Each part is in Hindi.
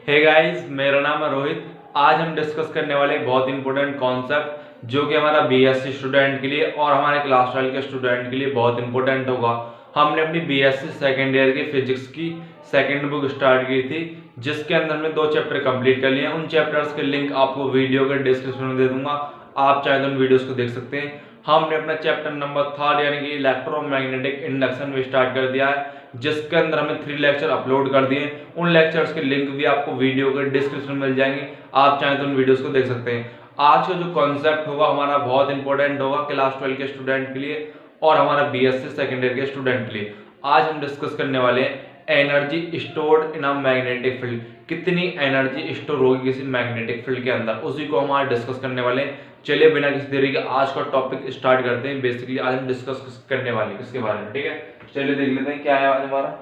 हे गाइस, मेरा नाम है रोहित। आज हम डिस्कस करने वाले एक बहुत इंपॉर्टेंट कॉन्सेप्ट जो कि हमारा बीएससी स्टूडेंट के लिए और हमारे क्लास 12 के स्टूडेंट के लिए बहुत इंपॉर्टेंट होगा। हमने अपनी बीएससी सेकेंड ईयर की फिजिक्स की सेकेंड बुक स्टार्ट की थी, जिसके अंदर में 2 चैप्टर कंप्लीट कर लिए। उन चैप्टर्स के लिंक आपको वीडियो के डिस्क्रिप्शन में दे दूंगा, आप चाहे तो उन वीडियोस को देख सकते हैं। हमने अपना चैप्टर नंबर 3 यानी कि इलेक्ट्रोमैग्नेटिक इंडक्शन भी स्टार्ट कर दिया है, जिसके अंदर हमने 3 लेक्चर अपलोड कर दिए। उन लेक्चर्स के लिंक भी आपको वीडियो के डिस्क्रिप्शन में मिल जाएंगे, आप चाहें तो उन वीडियोस को देख सकते हैं। आज का जो कॉन्सेप्ट होगा हमारा बहुत इंपॉर्टेंट होगा क्लास 12 के स्टूडेंट के लिए और हमारा बीएससी सेकेंड ईयर के स्टूडेंट के लिए। आज हम डिस्कस करने वाले हैं energy stored in a magnetic field. कितनी एनर्जी स्टोर होगी किसी मैग्नेटिक फील्ड के अंदर, उसी को हम आज डिस्कस करने वाले हैं। चलिए बिना किसी देरी के आज का टॉपिक स्टार्ट करते हैं। बेसिकली आज हम डिस्कस करने वाले हैं किसके बारे में, ठीक है। चलिए देख लेते हैं क्या है आज हमारा।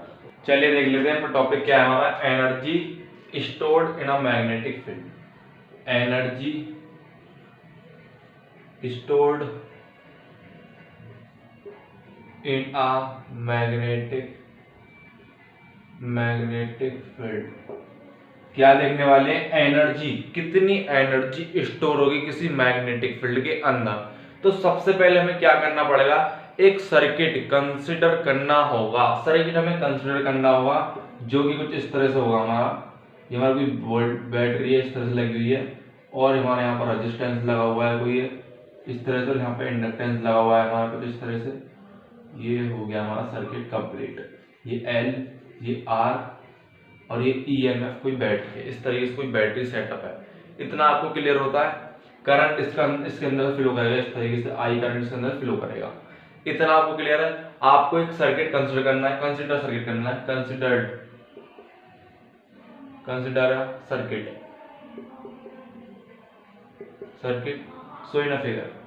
चलिए देख लेते हैं टॉपिक क्या है हमारा। Energy stored in a magnetic field. Energy stored in a magnetic field. क्या देखने वाले हैं, एनर्जी, कितनी एनर्जी स्टोर होगी किसी मैग्नेटिक फील्ड के अंदर। तो सबसे पहले हमें क्या करना पड़ेगा, एक सर्किट कंसीडर करना होगा। सर्किट हमें कंसीडर करना होगा जो कि कुछ इस तरह से होगा। ये हमारा कोई बैटरी है, इस तरह से लगी हुई है, और हमारे यहाँ पर रेजिस्टेंस लगा हुआ है कोई इस तरह से, यहाँ पे इंडक्टेंस लगा हुआ है हमारा कुछ इस तरह से। ये हो गया हमारा सर्किट कंप्लीट। ये एल, ये आर और ये ईएमएफ कोई बैटरी है, इस तरीके से कोई बैटरी सेटअप है। इतना आपको क्लियर होता है। करंट इसके अंदर फ्लो करेगा इस तरीके से, आई करंट इसके अंदर फ्लो करेगा। इतना आपको क्लियर है। आपको एक सर्किट कंसीडर करना है, कंसीडर सर्किट करना है, consider circuit so in a figure.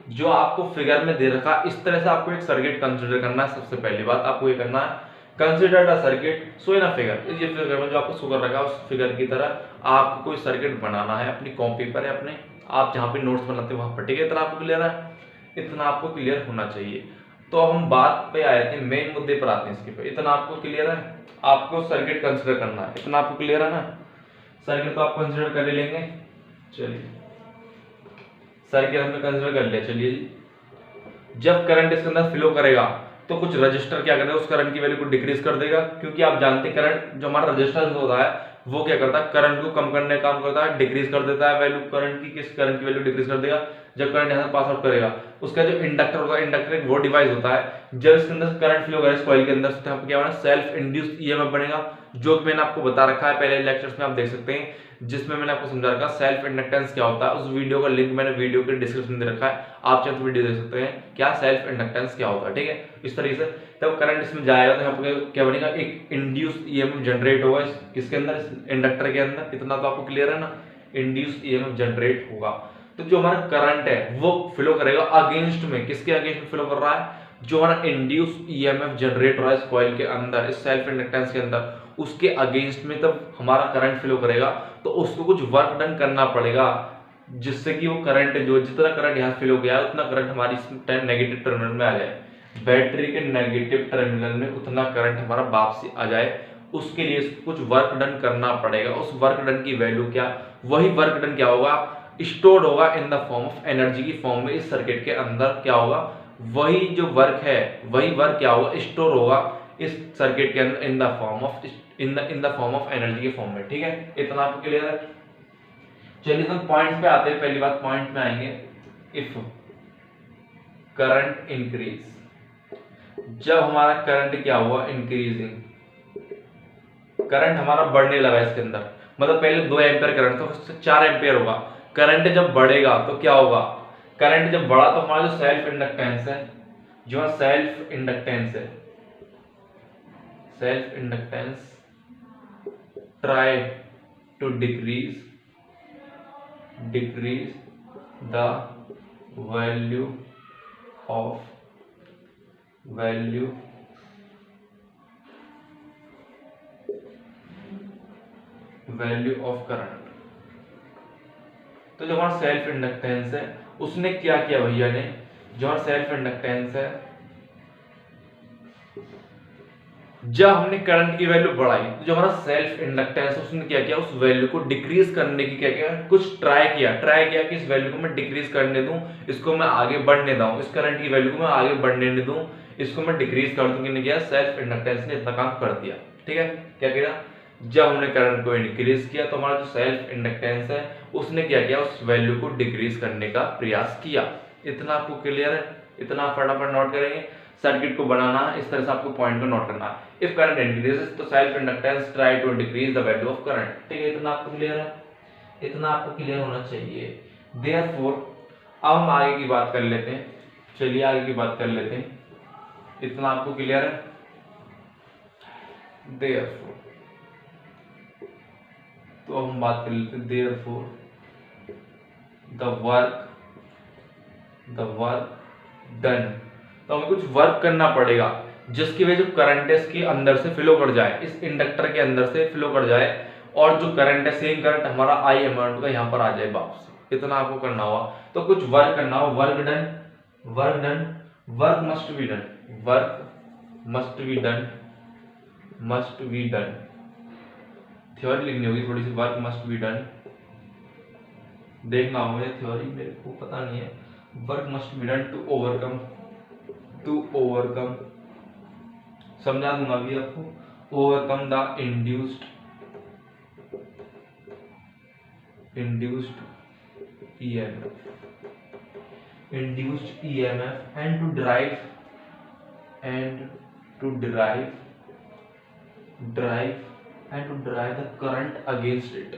जो आपको फिगर में दे रखा इस तरह से आपको एक सर्किट कंसीडर करना है। सबसे पहली बात आपको ये करना है, consider the circuit so in a figure. ये फिगर में जो आपको शो कर रखा है उस फिगर की तरह आपको कोई सर्किट बनाना है अपनी कॉपी पर, अपने आप जहाँ पे नोट्स बनाते हैं वहां पर, ठीक है। इतना आपको क्लियर है, इतना आपको क्लियर होना चाहिए। तो हम बात पे आए थे, मेन मुद्दे पर आते हैं इसके पे। इतना आपको क्लियर है, आपको सर्किट कंसीडर करना है, इतना आपको क्लियर है ना। सर्किट तो आप कंसीडर कर ही लेंगे। चलिए सर्किट हमने कंसीडर कर लिया। चलिए जब करंट इसके अंदर फ्लो करेगा तो कुछ रजिस्टर क्या करेगा, उस करंट की वैल्यू को डिक्रीज कर देगा, क्योंकि आप जानते हैं करंट जो हमारा रजिस्टेंस होता है वो क्या करता है, करंट को कम करने का काम करता है, डिक्रीज कर देता है वैल्यू करंट की। किस करंट की वैल्यू डिक्रीज कर देगा, जब करंट यहां से पास आउट करेगा। उसका जो इंडक्टर होता है, इंडक्टर एक वो डिवाइस होता है जब इसके अंदर करंट फ्लो करेगा इस कॉइल के अंदर से, तो क्या बना, सेल्फ इंड्यूस्ड ईएमएफ बनेगा, जो कि मैंने आपको बता रखा है पहले लेक्चर्स में, आप देख सकते हैं, जिसमें मैंने आपको समझा रखा सेल्फ इंडक्टेंस क्या होता है। उस वीडियो का लिंक मैंने वीडियो के डिस्क्रिप्शन में दे रखा है, आप चाहे तो वीडियो देख सकते हैं क्या सेल्फ इंडक्टेंस क्या होता है, ठीक है। इस तरीके से जब करंट इसमें जाएगा तो यहाँ पे क्या बनेगा, एक इंड्यूस्ड ईएमएफ जनरेट होगा किसके अंदर, इस इंडक्टर के अंदर। इतना तो आपको क्लियर है ना, इंड्यूस्ड ईएमएफ जनरेट होगा। तो जो हमारा करंट है वो फ्लो करेगा अगेंस्ट में, किसके अगेंस्ट में फ्लो कर रहा है, जो हमारा इंड्यूस्ड ईएमएफ जनरेट हो रहा है इस कॉइल के अंदर, इस सेल्फ इंडक्टेंस के अंदर, उसके अगेंस्ट में तब हमारा करंट फ्लो करेगा। तो उसको कुछ वर्क डन करना पड़ेगा जिससे कि वो करंट, जो जितना करंट यहाँ फ्लो गया उतना करंट हमारी नेगेटिव टर्मिनल में आ जाए, बैटरी के नेगेटिव टर्मिनल में उतना करंट हमारा वापसी आ जाए। उसके लिए कुछ वर्क डन करना पड़ेगा। उस वर्क डन की वैल्यू क्या, वही वर्क डन क्या होगा, स्टोर्ड होगा in the form of energy की फॉर्म में। इस सर्किट के अंदर क्या होगा, वही जो वर्क है वही वर्क क्या होगा, स्टोर होगा इस सर्किट के अंदर in the form of energy के फॉर्म में, ठीक है। इतना आपको क्लियर है। चलिए हम पॉइंट्स पे आते हैं। पहली बात पॉइंट में आएंगे, इफ करंट इंक्रीज, जब हमारा करंट क्या हुआ, इंक्रीजिंग, करंट हमारा बढ़ने लगा इसके अंदर, मतलब पहले 2 एम्पियर करंट था, उससे 4 एम्पियर होगा। करंट जब बढ़ेगा तो क्या होगा, करंट जब बढ़ा तो हमारा जो सेल्फ इंडक्टेंस है, जो self inductance try to decrease the value of current. तो जो हमारा सेल्फ इंडक्टेंस है उसने क्या किया भैया ने, जो हमारा सेल्फ इंडक्टेंस है जब हमने करंट की वैल्यू बढ़ाई तो जो हमारा सेल्फ इंडक्टेंस उसने क्या किया, उस वैल्यू को डिक्रीज करने की क्या किया, कुछ ट्राई किया कि इस वैल्यू को मैं डिक्रीज करने दूं, इसको मैं आगे बढ़ने दूं, इस करंट की वैल्यू को मैं आगे बढ़ने नहीं दूं, इसको मैं डिक्रीज कर दूं। किसने किया, सेल्फ इंडक्टेंस ने इतना काम कर दिया। ठीक है, क्या किया, जब हमने करंट को इंक्रीज किया तो हमारा जो सेल्फ इंडक्टेंस है उसने क्या किया, उस वैल्यू को डिक्रीज करने का प्रयास किया। इतना आपको क्लियर है, इतना फटाफट नोट करेंगे। सर्किट को बनाना इस तरह से आपको पॉइंट को नोट करना है। इफ करंट इंक्रीजेस तो self inductance try to decrease the value of current. ठीक है, इतना आपको क्लियर है, इतना आपको क्लियर होना चाहिए। देयरफॉर अब हम आगे की बात कर लेते हैं, चलिए आगे की बात कर लेते हैं। इतना आपको क्लियर है। देयरफॉर तो हम बात कर लेते हैं, देयरफॉर द वर्क डन, तो हमें कुछ वर्क करना पड़ेगा जिसकी वजह जो करंट है इसके अंदर से फ्लो कर जाए, इस इंडक्टर के अंदर से फ्लो कर जाए, और जो करंट है सेम करंट हमारा आई अमाउंट का यहाँ पर आ जाए वापस। इतना आपको करना होगा, तो कुछ वर्क करना हो, work done, work must be done, theory लिखनी होगी थोड़ी सी, वर्क मस्ट बी डन, देखना होगा थ्योरी, मेरे को पता नहीं है। Work must be done to overcome, समझा दूंगा अभी आपको। Overcome the induced EMF and to drive the current against it,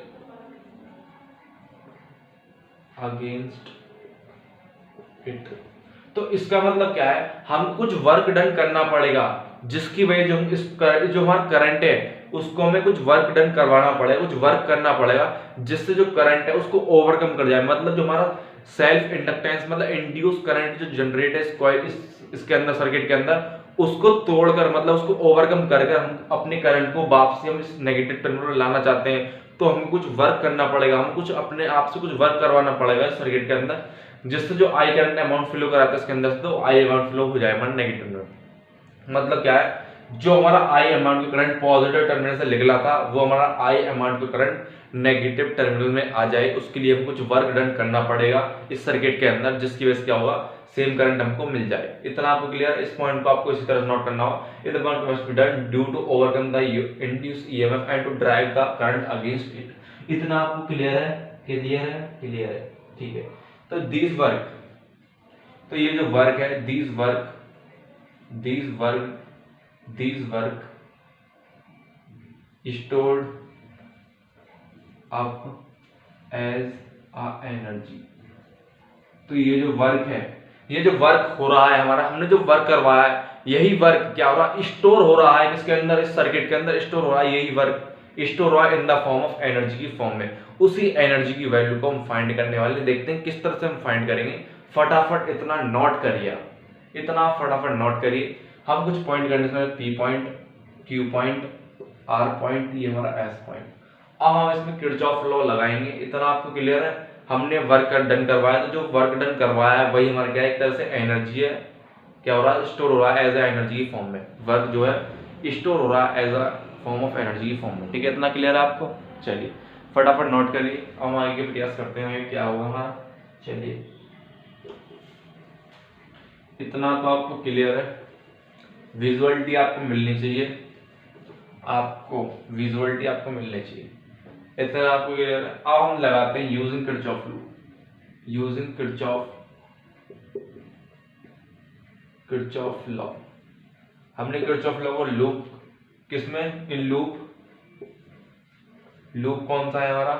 तो इसका मतलब क्या है, हम कुछ वर्क डन करना पड़ेगा जिसकी वजह जो हमारा करंट है उसको हमें कुछ वर्क डन करवाना पड़ेगा, कुछ वर्क करना पड़ेगा जिससे जो करंट है उसको ओवरकम कर जाए। मतलब जो हमारा सेल्फ इंडक्टेंस मतलब इंड्यूस करंट जो जनरेट है इसके अंदर, सर्किट के अंदर, उसको तोड़कर मतलब उसको ओवरकम करके हम अपने करंट को वापसी हम इस नेगेटिव टर्मिनल लाना चाहते हैं, तो हमें कुछ वर्क करना पड़ेगा, हम कुछ अपने आप से कुछ वर्क करवाना पड़ेगा इस सर्किट के अंदर, जिससे जो आई करंट अमाउंट फ्लो कराता है इसके अंदर से, तो आई अमाउंट फ्लो हो जाए हमारा नेगेटिव में। मतलब क्या है, जो हमारा आई अमाउंट का करंट पॉजिटिव टर्मिनल से निकला था वो हमारा आई अमाउंट का करंट नेगेटिव टर्मिनल में आ जाए, उसके लिए हमको कुछ वर्क डन करना पड़ेगा इस सर्किट के अंदर, जिसकी वजह से क्या होगा, सेम करंट हमको मिल जाए। इतना आपको क्लियर, इस पॉइंट को आपको इसी तरह नोट करना होगा। It amount must be done due to overcome the induced EMF and to drive the current against it. इतना आपको क्लियर है, क्लियर है, ठीक है। तो दिस वर्क, तो ये जो वर्क है, this work stored up as a energy। तो ये जो वर्क है, ये जो वर्क हो रहा है हमारा, हमने जो वर्क करवाया है, यही वर्क क्या हो रहा है, स्टोर हो रहा है किसके अंदर, इस सर्किट के अंदर स्टोर हो रहा है, यही वर्क स्टोर हो रहा है in the form of energy की फॉर्म में। उसी एनर्जी की वैल्यू को हम फाइंड करने वाले, देखते हैं किस तरह से हम फाइंड करेंगे। फटाफट इतना नोट करिए, इतना फटाफट नोट करिए। हम कुछ पॉइंट करने से, P point, Q point, R point, ये हमारा एस पॉइंट। अब हम इसमें किरचॉफ लॉ लगाएंगे। इतना आपको क्लियर है, हमने वर्क डन करवाया, तो जो वर्क डन करवाया है वही हमारा क्या है, एक तरह से एनर्जी है, क्या हो रहा है, स्टोर हो रहा है एज ए एनर्जी की फॉर्म में। वर्क जो है स्टोर हो रहा है as a form of energy की फॉर्म में। ठीक है, इतना क्लियर है आपको। चलिए फटाफट नोट करिए, अब हम आगे के प्रयास करते हैं क्या होगा हमारा। चलिए इतना तो आपको क्लियर है, विजुअलिटी आपको मिलनी चाहिए, आपको मिलनी चाहिए, इतना आपको क्लियर है। अब हम लगाते हैं using Kirchhoff law, Kirchhoff law. हमने किरचॉफ लॉ को लूप किसमें, इन लूप कौन सा है हमारा,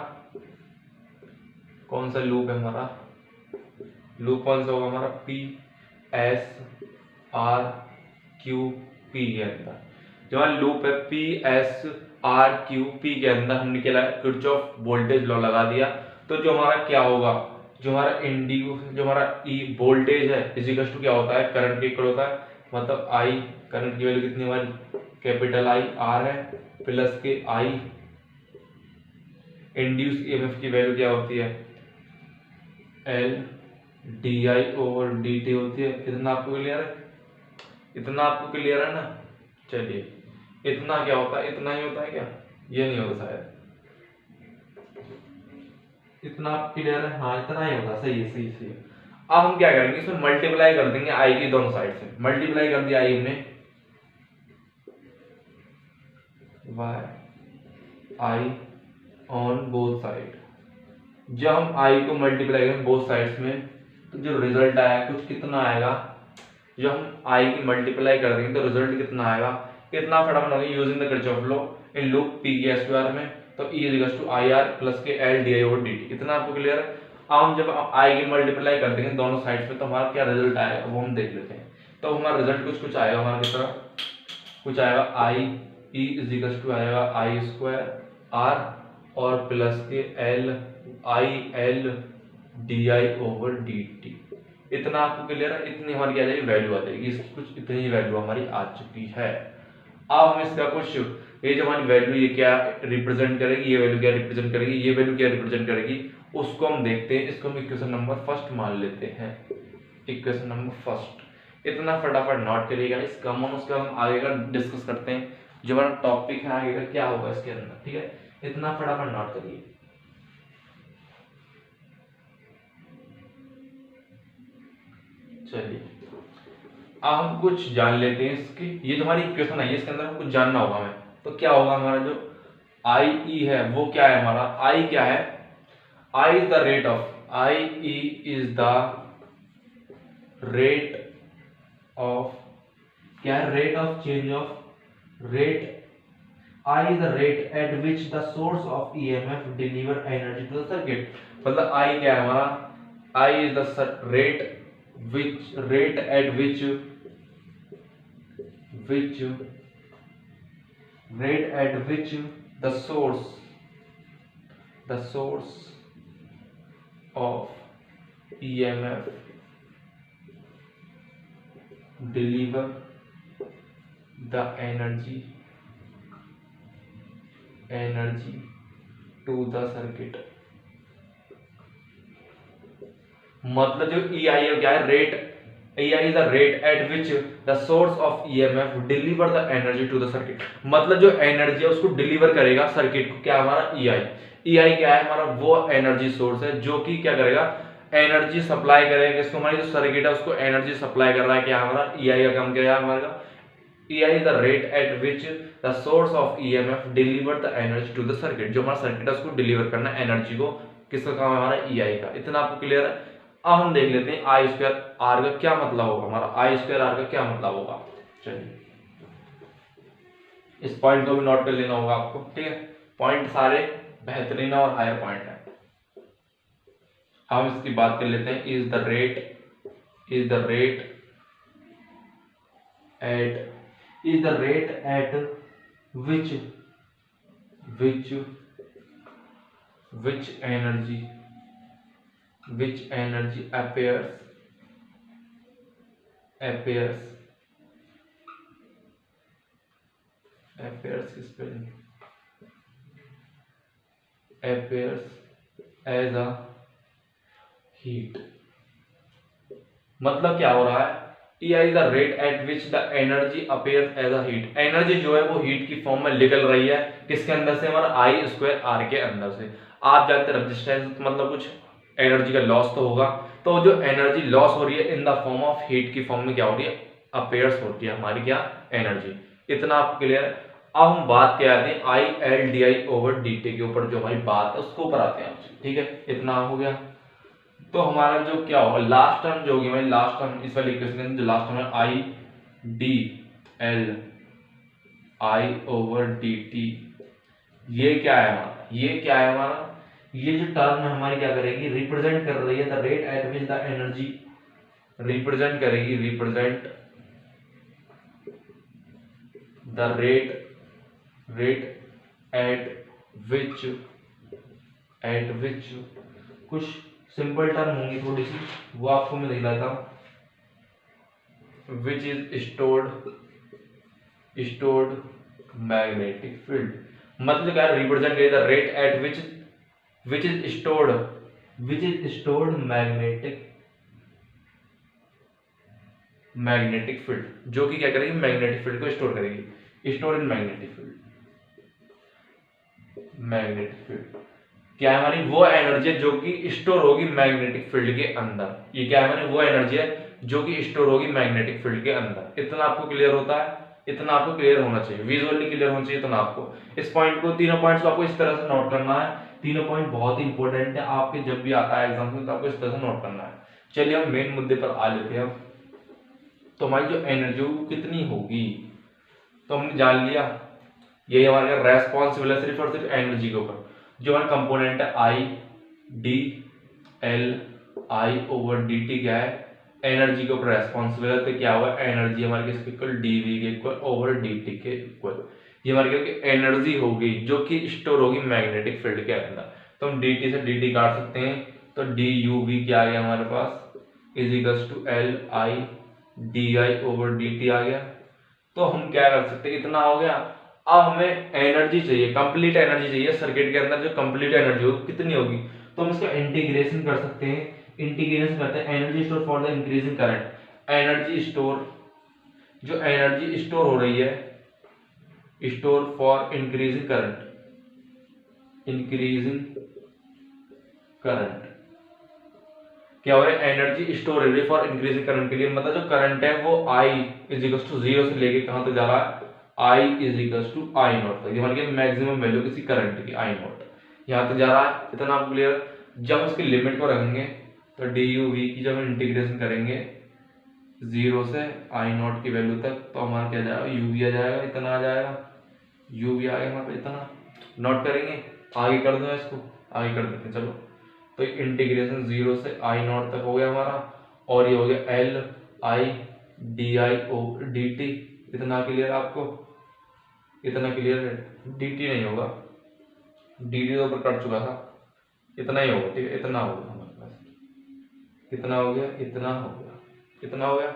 कौन सा लूप है हमारा, लूप कौन सा होगा हमारा, P S R Q P के अंदर। जो हमारा लूप है P S R Q P के अंदर हमने क्या किरचॉफ वोल्टेज लॉ लगा दिया, तो जो हमारा क्या होगा, जो हमारा ई वोल्टेज है इजिकल्स टू क्या होता है, करंट के इक्वल होता है। मतलब आई, करंट की वैल्यू कितनी हमारी, कैपिटल आई आर है, प्लस के आई इंड्यूस ईएमएफ की वैल्यू क्या होती है, L D I over D T होती है। इतना आपको क्लियर है, इतना आपको क्लियर है ना। चलिए इतना क्या होता है, इतना ही होता है क्या, ये नहीं होता शायद, इतना क्लियर है, हाँ इतना ही होता है, सही है सही सही है। अब हम क्या करेंगे, इसमें मल्टीप्लाई कर देंगे आई की दोनों साइड से, मल्टीप्लाई कर दिया आई हमने, Y I on both side. जब हम आई को मल्टीप्लाई करेंगे बोथ साइड्स में तो जो रिजल्ट आया कुछ कितना आएगा, जब हम आई की मल्टीप्लाई कर देंगे तो रिजल्ट कितना आएगा, इतना फटाफट होगा using the Kirchhoff law in loop P K square में, तो E is to I R plus K L D I over D T. इतना आपको क्लियर है। अब हम जब आई की मल्टीप्लाई कर देंगे दोनों साइड्स में तो हमारा क्या रिजल्ट आएगा वो हम देख लेते हैं। तो हमारा रिजल्ट कुछ कुछ आएगा हमारा किस तरह, कुछ आएगा आई ई इज टू आएगा आई स्क्वायर आर और plus K L I L D I over D T. इतना आपको क्लियर है, इतनी हमारी क्या आ जाएगी वैल्यू आ जाएगी, इसकी कुछ इतनी ही वैल्यू हमारी आ चुकी है। अब हम इसका कुछ ये जो हमारी वैल्यू ये क्या रिप्रेजेंट करेगी, ये वैल्यू क्या रिप्रेजेंट करेगी, ये वैल्यू क्या रिप्रेजेंट करेगी, उसको हम देखते हैं। इसको हम इक्वेशन नंबर फर्स्ट मान लेते हैं, इक्वेशन नंबर फर्स्ट। इतना फटाफट नोट करिएगा, इसका हम उसका हम आगे का डिस्कस करते हैं, जो हमारा टॉपिक है आगे का क्या होगा इसके अंदर, ठीक है। इतना फटाफट नोट करिए। चलिए अब हम कुछ जान लेते हैं इसकी, ये जो हमारी इक्वेशन है इसके अंदर हम कुछ जानना होगा हमें। तो क्या होगा हमारा जो आई ई है वो क्या है, हमारा आई क्या है, I is the rate of, I E is the rate of, क्या है rate of change of, rate I is the rate at which the source of EMF deliver energy to the circuit. मतलब आई क्या है हमारा, I is the rate which rate at which rate at which the source of EMF deliver the energy to the circuit। मतलब जो ई आई है क्या है, rate, E I is the rate at which the source of EMF deliver the energy to the circuit. मतलब जो एनर्जी है उसको डिलीवर करेगा सर्किट को, क्या हमारा ई आई। ई आई क्या है हमारा, वो एनर्जी सोर्स है जो कि क्या करेगा, एनर्जी सप्लाई करेगा इसको, हमारी जो सर्किट है उसको एनर्जी सप्लाई कर रहा है, क्या हमारा ई आई का काम क्या है हमारा, E I is the rate at which the source of EMF deliver the energy to the circuit. जो हमारा सर्किट है उसको डिलीवर करना एनर्जी को, किसका काम है हमारा ई आई का। इतना आपको क्लियर है। अब हम देख लेते हैं आई स्क्वायर आर का क्या मतलब होगा, हमारा आई स्क्वायर आर का क्या मतलब होगा। चलिए इस पॉइंट को भी नोट कर लेना होगा आपको, ठीक है। पॉइंट सारे बेहतरीन और हायर पॉइंट है। हम इसकी बात कर लेते हैं, is the rate at which energy appears as a heat। मतलब क्या हो रहा है, E is the rate at which the energy appears as a heat। Energy जो है वो हीट की फॉर्म में निकल रही है, किसके अंदर से, हमारा आई स्क्वायर आर के अंदर से। आप जानते हैं रेजिस्टेंस मतलब कुछ एनर्जी का लॉस तो होगा, तो जो एनर्जी लॉस हो रही है in the form of heat की फॉर्म में क्या हो रही है, अपेयर्स होती है हमारी क्या एनर्जी। इतना आप क्लियर है। अब हम बात क्या आते हैं I L D I over D T के ऊपर, जो हमारी बात है उसको ऊपर आते हैं आपसे, ठीक है। इतना हो गया। तो हमारा जो क्या होगा लास्ट टर्म जो होगी हमारी, लास्ट टर्म इस वाली इक्वेशन में जो लास्ट टर्म है I D L I over D T, ये क्या है हमारा, ये जो टर्म है हमारी क्या करेगी, रिप्रेजेंट कर रही है the rate at which the energy, represent the rate at विच कुछ सिंपल टर्म होंगी थोड़ी सी, वो आपको मैं दिखलाता हूं, which is stored magnetic field. मतलब क्या रिप्रेजेंट करिए the rate at which is stored magnetic field, जो कि क्या करेगी मैग्नेटिक फील्ड को स्टोर करेगी। Store in magnetic field. Magnetic field क्या है हमारी? वो एनर्जी है जो कि स्टोर होगी मैग्नेटिक फील्ड के अंदर। ये क्या है हमारी? वो एनर्जी है जो कि स्टोर होगी मैग्नेटिक फील्ड के अंदर। इतना आपको क्लियर होता है? इतना आपको क्लियर होना चाहिए, विजुअली क्लियर होना चाहिए इतना आपको। इस पॉइंट को, तीनों पॉइंट्स को आपको इस तरह से नोट करना है। तीनों पॉइंट बहुत ही इंपॉर्टेंट है, आपके जब भी आता है एग्जाम में तो आपको इस तरह से नोट करना है। चलिए हम मेन मुद्दे पर आ लेते हैं अब। तो हमारी जो एनर्जी कितनी होगी तो हमने जान लिया, यही हमारे रेस्पॉन्सिबल है सिर्फ और सिर्फ एनर्जी के ऊपर। जो हमारा कंपोनेंट है I D L I over D T क्या है? एनर्जी के ऊपर रेस्पॉन्सिबल है। तो क्या हुआ? एनर्जी हमारे किसके इक्वल? डीवी के इक्वल ओवर डी टी के इक्वल। ये हमारी क्या एनर्जी होगी जो कि स्टोर होगी मैग्नेटिक फील्ड के अंदर। तो हम डी टी से डी टी काट सकते हैं, तो डी यू वी क्या आ गया हमारे पास? Is equals to L I D I over D T आ गया। तो हम क्या कर सकते हैं? इतना हो गया। अब हमें एनर्जी चाहिए, कंप्लीट एनर्जी चाहिए सर्किट के अंदर। जो कंप्लीट एनर्जी होगी कितनी होगी? तो हम इसका इंटीग्रेशन कर सकते हैं। इंटीग्रेशन करते हैं energy store for the increasing current. Energy store, जो एनर्जी स्टोर हो रही है, store for increasing current, increasing current क्या हो रहा है? एनर्जी स्टोर हो रही है फॉर इंक्रीजिंग करंट के लिए। मतलब जो करंट है वो I इज इक्वल टू 0 से लेके कहां तक जा रहा है? I is equal to I nought तक। ये हमारी मैक्सिमम वैल्यू किसी करंट की I नॉट यहां तक जा रहा है। इतना आपको क्लियर? जब उसकी लिमिट को रखेंगे तो डी यू वी की जब हम इंटीग्रेशन करेंगे 0 से I नॉट की वैल्यू तक, तो हमारा क्या जाएगा? यू वी आ जाएगा, इतना आ जाएगा, यू वी आ गया हमारे पे इतना। नोट करेंगे, आगे कर दो इसको, आगे कर देते हैं चलो। तो इंटीग्रेशन 0 से आई नॉट तक हो गया हमारा, और ये हो गया L I D I O D T. इतना क्लियर आपको? इतना क्लियर है? डी टी नहीं होगा, डी टी तो ऊपर कट चुका था, इतना ही होगा। ठीक है, इतना होगा हमारे पास। कितना हो गया? इतना हो गया, इतना हो गया।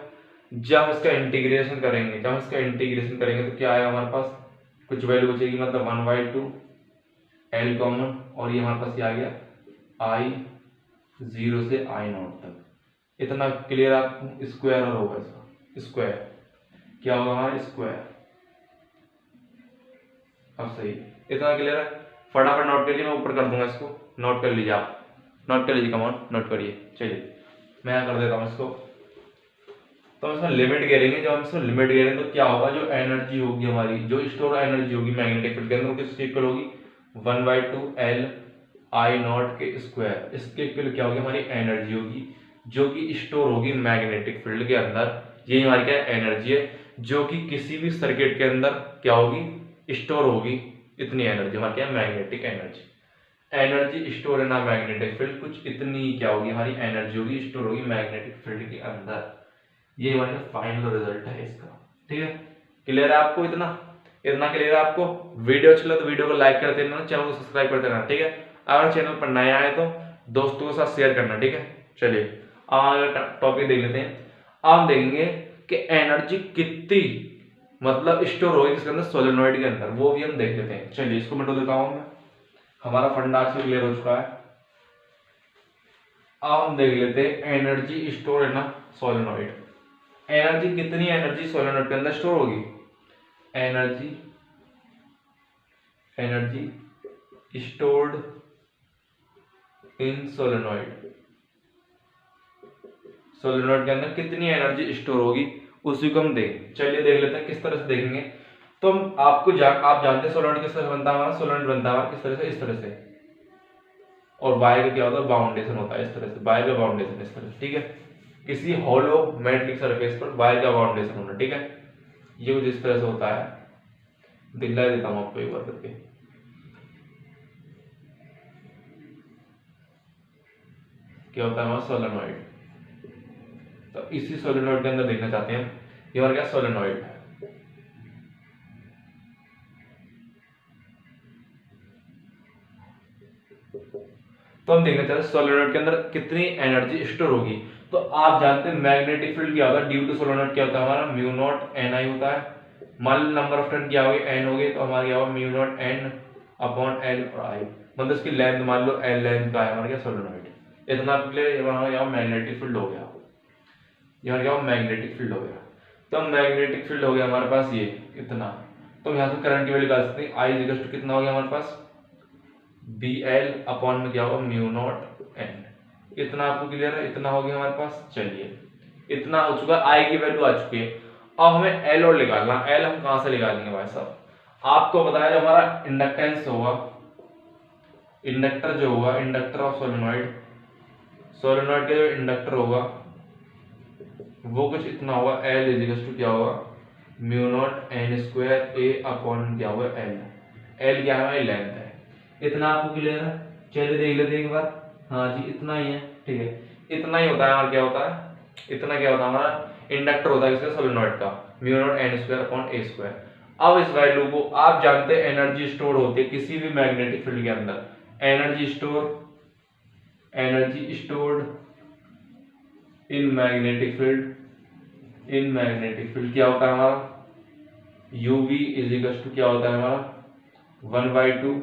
जब इसका इंटीग्रेशन करेंगे, जब इसका इंटीग्रेशन करेंगे तो क्या आएगा हमारे पास? कुछ वैल्यू बचेगी, मतलब 1/2 एल कॉमन, और ये हमारे पास क्या आ गया? आई 0 से आई नॉट तक। इतना क्लियर? आपको स्क्वायर और होगा इसका स्क्वायर, क्या होगा हमारा? स्क्वायर। अब सही, इतना क्लियर है? फटाफट नोट करिए, मैं ऊपर कर दूंगा इसको, नोट कर लीजिए आप, नोट कर लीजिए, कमॉन नोट करिए। चलिए मैं यहाँ कर देता हूँ इसको। तो हम इसमें लिमिट गिरेंगे, जब हम इसमें लिमिट गिरेंगे तो क्या होगा? जो एनर्जी होगी हमारी, जो स्टोर एनर्जी होगी मैग्नेटिक फील्ड के अंदर, वो किसके इक्वल होगी? 1/2 एल आई नॉट के स्क्वायर। इसके इक्वल क्या होगी? हमारी एनर्जी होगी जो कि स्टोर होगी मैग्नेटिक फील्ड के अंदर। ये हमारी क्या एनर्जी है जो कि किसी भी सर्किट के अंदर क्या होगी? स्टोर होगी। इतनी एनर्जी हमारी क्या? Magnetic energy. Energy store in a magnetic field, कुछ इतनी क्या होगी? हमारी एनर्जी होगी, स्टोर होगी मैग्नेटिक फील्ड के अंदर। ये हमारा फाइनल रिजल्ट है इसका। ठीक है, क्लियर है आपको? इतना इतना क्लियर है आपको? वीडियो अच्छा लगे तो वीडियो को लाइक करते रहना, चैनल को सब्सक्राइब करते रहना। ठीक है, अगर चैनल पर नया आए तो दोस्तों के साथ शेयर करना। ठीक है, चलिए अब टॉपिक देख लेते हैं। आप देखेंगे कि एनर्जी कितनी मतलब स्टोर होगी किसके अंदर? सोलेनोइड के अंदर, वो भी हम देख लेते हैं। चलिए इसको मिटा देता हूं मैं, हमारा फंडा आज से क्लियर हो चुका है। अब हम देख लेते हैं एनर्जी स्टोर है ना सोलेनोइड। एनर्जी कितनी एनर्जी सोलेनोइड के अंदर स्टोर होगी? Energy stored in solenoid. Solenoid के अंदर कितनी एनर्जी स्टोर होगी उसी को हम देखेंगे। चलिए देख लेते हैं किस तरह से देखेंगे। तो हम आप जानते हैं सोलेनोइड किस तरह से बनता है? हमारा सोलेनोइड बनता है हमारा किस तरह से? इस तरह से। और वायर का क्या होता है? बाउंडेशन होता है इस तरह से, वायर का बाउंडेशन इस तरह से। ठीक है, किसी हॉलो मेटलिक सरफेस पर वायर का बाउंडेशन होना। ठीक है, ये कुछ इस तरह से होता है, दिखला देता हूं आपको एक बार करके। क्या होता है हमारा? सोलेनोइड। तो इसी सोलेनोइड के अंदर देखना चाहते हैं ये हमारा क्या? सोलेनोइड है। तो हम देखना चाहते हैं सोलेनोइड के अंदर कितनी एनर्जी स्टोर होगी। तो आप जानते हैं मैग्नेटिक फील्ड क्या होता है? ड्यू टू सोलेनोइड क्या होता है हमारा? म्यू नॉट एन आई होता है। मान लो नंबर ऑफ टर्न क्या हो गए? एन हो गए, तो हमारा क्या होगा? Mu not an upon L और आई। मतलब इसकी लेंथ मान लो एल लेंथ का है हमारा क्या? सोलेनोइड। इतना क्लियर? हमारा मैग्नेटिक फील्ड हो गया, ये हमारा क्या? मैग्नेटिक फील्ड हो गया। तो मैग्नेटिक फील्ड हो गया हमारे पास ये इतना। तो यहाँ से करंट की वैल्यू निकाल सकते हैं। आई इज इक्वल टू कितना हो गया हमारे पास, बी एल अपॉन में क्या होगा, म्यू नॉट एन। इतना आपको क्लियर है, इतना हो गया हमारे पास। चलिए इतना हो चुका, आई की वैल्यू आ चुकी है। अब हमें एल और निकालना। एल हम कहां से निकालेंगे भाई साहब, आपको बताया जो हमारा इंडक्टेंस होगा, इंडक्टर जो होगा, इंडक्टर ऑफ सोलेनॉइड, सोलेनॉइड का जो इंडक्टर होगा वो कुछ इतना होगा, एल इज इक्वल टू क्या होगा, mu not an square A upon क्या होगा एल। एल क्या है हमारी लेंथ है। इतना आपको क्लियर है। चलिए देख लेते हैं एक बार। हाँ जी इतना ही है, ठीक है। इतना ही होता है हमारा, क्या होता है, इतना क्या होता है हमारा इंडक्टर होता है इसका सोलेनॉइड का, mu not an square upon A square. अब इस वैल्यू को आप जानते हैं एनर्जी स्टोर होती है किसी भी मैग्नेटिक फील्ड के अंदर। Energy stored in magnetic field, in magnetic field क्या होता है हमारा, यूवी इज इक्वल टू क्या होता है हमारा 1/2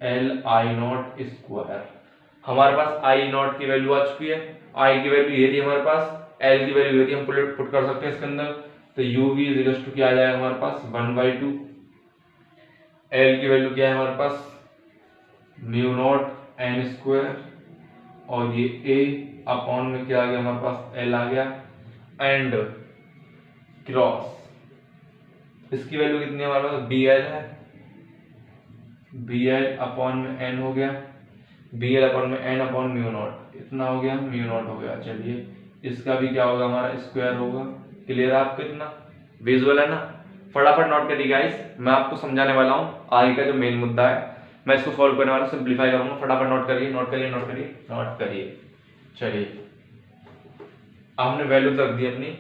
एल आई नॉट स्क्वायर। हमारे पास आई नॉट की वैल्यू आ चुकी है, आई की वैल्यू ये थी हमारे पास, एल की वैल्यू ये थी, हम पुट कर सकते हैं इसके अंदर। तो यूवी इज इक्वल टू क्या आ जाएगा हमारे पास 1/2, एल की वैल्यू क्या है हमारे पास म्यू नॉट एन स्क्वायर, और ये ए अपॉन में क्या आ गया हमारे पास एल आ गया, एंड क्रॉस इसकी वैल्यू कितनी है हमारे पास, बी एल है, बी एल अपॉन में एन हो गया, बी एल अपॉन में एन अपॉन म्यू नॉट, इतना हो गया, म्यू नॉट हो गया। चलिए इसका भी क्या होगा हमारा स्क्वायर होगा। क्लियर है आपको, इतना विजुअल है ना। फटाफट नोट करिए गाइस, मैं आपको समझाने वाला हूँ आगे का जो मेन मुद्दा है, मैं इसको सॉल्व करने वाला हूँ, सिंप्लीफाई करूंगा। फटाफट नोट करिए, नोट करिए, नोट करिए, नोट करिए। चलिए हमने वैल्यू रख दी अपनी।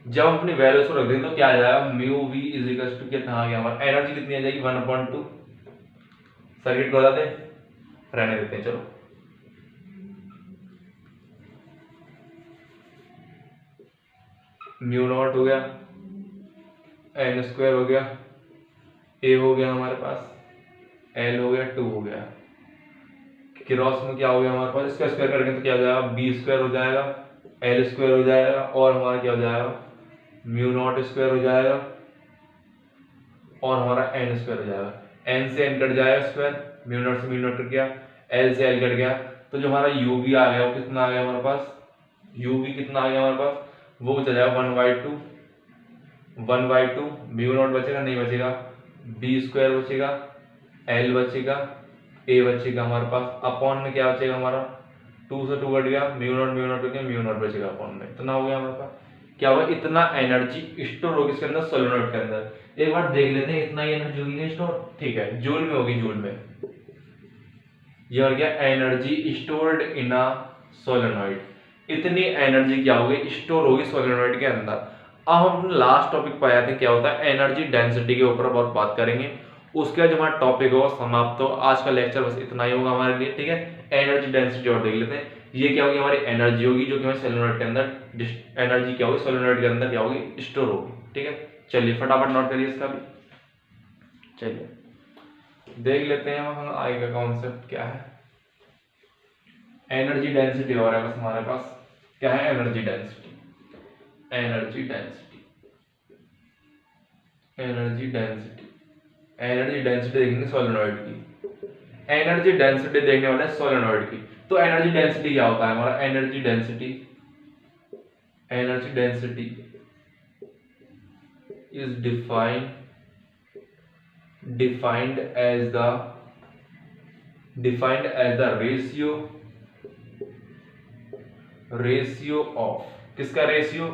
जब हम अपनी वैल्यूज को रख देंगे तो क्या आ जाएगा, mu V is equal to कितना आ गया हमारा, एनर्जी कितनी आ जाएगी 1/2। सर्किट को बता दें, रहने देते हैं, चलो म्यू नॉट हो गया, एन स्क्वायर हो गया, ए हो गया हमारे पास, एल हो गया, 2 हो गया, क्रॉस में क्या हो गया हमारे पास, इसका स्क्वायर करेंगे तो क्या हो जाएगा, बी स्क्वायर हो जाएगा, एल स्क्वायर हो जाएगा, और हमारा क्या हो जाएगा म्यू नॉट स्क्वायर हो जाएगा, और हमारा एन स्क्वायर हो जाएगा। एन से एन कट जाएगा स्क्वायर, म्यू नॉट से म्यू नॉट कट गया, एल से एल कट गया, तो जो हमारा यू भी आ गया वो कितना आ गया हमारे पास, यू भी कितना आ गया हमारे पास, वो चला जाएगा 1/2 म्यू नॉट बचेगा, नहीं बचेगा, बी स्क्वायर बचेगा, एल बचेगा, ए बचेगा हमारे पास, अपॉन में क्या बचेगा हमारा 2 से 2 कट गया, म्यू नॉट कट गया, म्यू नॉट बचेगा अपॉन में, इतना हो गया हमारे पास। क्या हुआ, इतना एनर्जी स्टोर होगी इसके अंदर, सोलेनॉइड के अंदर। एक बार देख लेते हैं, इतना ही एनर्जी होगी स्टोर, ठीक है, जूल में होगी, जूल में। ये हो गया energy stored in a solenoid, इतनी एनर्जी क्या होगी स्टोर होगी सोलेनॉइड के अंदर। अब हम लास्ट टॉपिक पर आते हैं, क्या होता है एनर्जी डेंसिटी के ऊपर बहुत बात करेंगे, उसके बाद जो हमारा टॉपिक होगा समाप्त हो। आज का लेक्चर बस इतना ही होगा हमारे लिए, ठीक है। एनर्जी डेंसिटी और देख लेते हैं, ये क्या होगी हमारी एनर्जी होगी जो कि हमारे सोलेनॉइड के अंदर, एनर्जी क्या होगी सोलेनॉइड के अंदर क्या होगी स्टोर होगी, ठीक है। चलिए फटाफट नोट करिए इसका भी। चलिए देख लेते हैं हम आगे का कॉन्सेप्ट क्या है। एनर्जी डेंसिटी हो रहा है बस हमारे पास, क्या है energy density, energy density, energy density, energy density देखेंगे सोलेनॉइड की, एनर्जी डेंसिटी देखने वाले सोलेनॉइड की। तो एनर्जी डेंसिटी क्या होता है हमारा, energy density, energy density is defined as the ratio of, किसका रेशियो,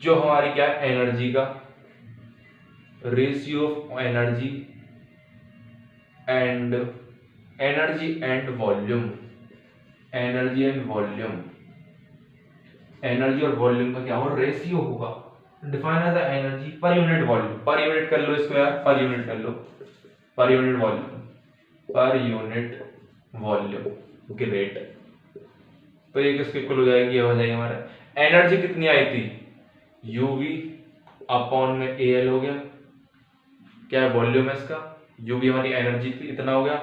जो हमारी क्या है एनर्जी का, ratio of energy and volume, energy and volume, energy और वॉल्यूम का क्या होगा रेशियो होगा। Define as the energy per unit volume, per unit कर लो इसको यार, पर यूनिट कर लो, per unit volume, per unit volume की रेट। तो ये किसके इक्वल हो जाएगी, ये हो जाएगी हमारा एनर्जी कितनी आई थी यूवी अपॉन में एल हो गया, क्या है वॉल्यूम है इसका, यूवी हमारी एनर्जी थी, इतना हो गया।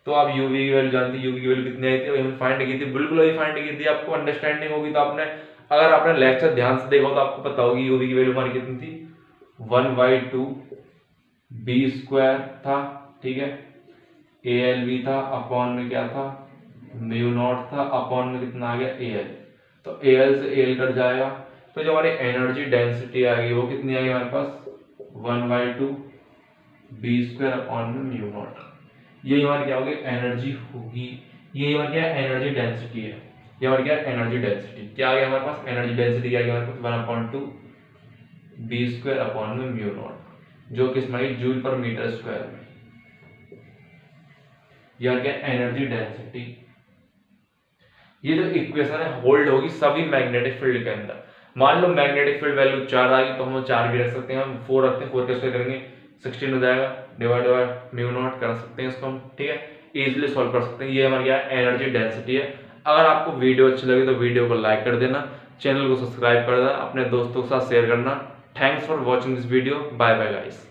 तो आप यूवी की वैल्यू जानती, यूवी की वैल्यू कितनी आई थी हमने फाइंड की थी, बिल्कुल वही फाइंड की थी। आपको अंडरस्टैंडिंग होगी तो आपने, अगर आपने लेक्चर ध्यान से देखा हो तो आपको पता होगी यूवी की वैल्यू हमारी कितनी थी 1/2 बी स्क्वायर था, ठीक है, ए एल बी था, अपॉन में क्या था, म्यू नॉट था, अपॉन में कितना आ गया ए एल। तो ए एल से ए एल कट जाएगा, तो जो हमारी एनर्जी डेंसिटी आ गई वो कितनी आ गई हमारे पास, 1/2 बी स्क्वायर अपॉन में म्यू नॉट। ये हमारी क्या होगी, एनर्जी होगी। ये हमारी क्या एनर्जी डेंसिटी है, ये हमारी क्या एनर्जी डेंसिटी क्या आ गया हमारे पास, एनर्जी डेंसिटी क्या आ गया हमारे पास, 1/2 बी स्क्वायर अपॉन में म्यू नॉट, जो कि हमारी जूल पर मीटर स्क्वायर में। यार क्या एनर्जी डेंसिटी, ये जो इक्वेशन है होल्ड होगी सभी मैग्नेटिक फील्ड के अंदर। मान लो मैग्नेटिक फील्ड वैल्यू 4 आ गई तो हम 4 भी रख सकते हैं, हम 4 रखते हैं, 4 का स्क्वायर करेंगे 16 हो जाएगा, डिवाइड बाय म्यू नॉट कर सकते हैं इसको हम, ठीक है, इजीली सॉल्व कर सकते हैं। ये हमारी क्या एनर्जी डेंसिटी है। अगर आपको वीडियो अच्छी लगी तो वीडियो को लाइक कर देना, चैनल को सब्सक्राइब कर देना, अपने दोस्तों के साथ शेयर करना। Thanks for watching this video, bye bye guys.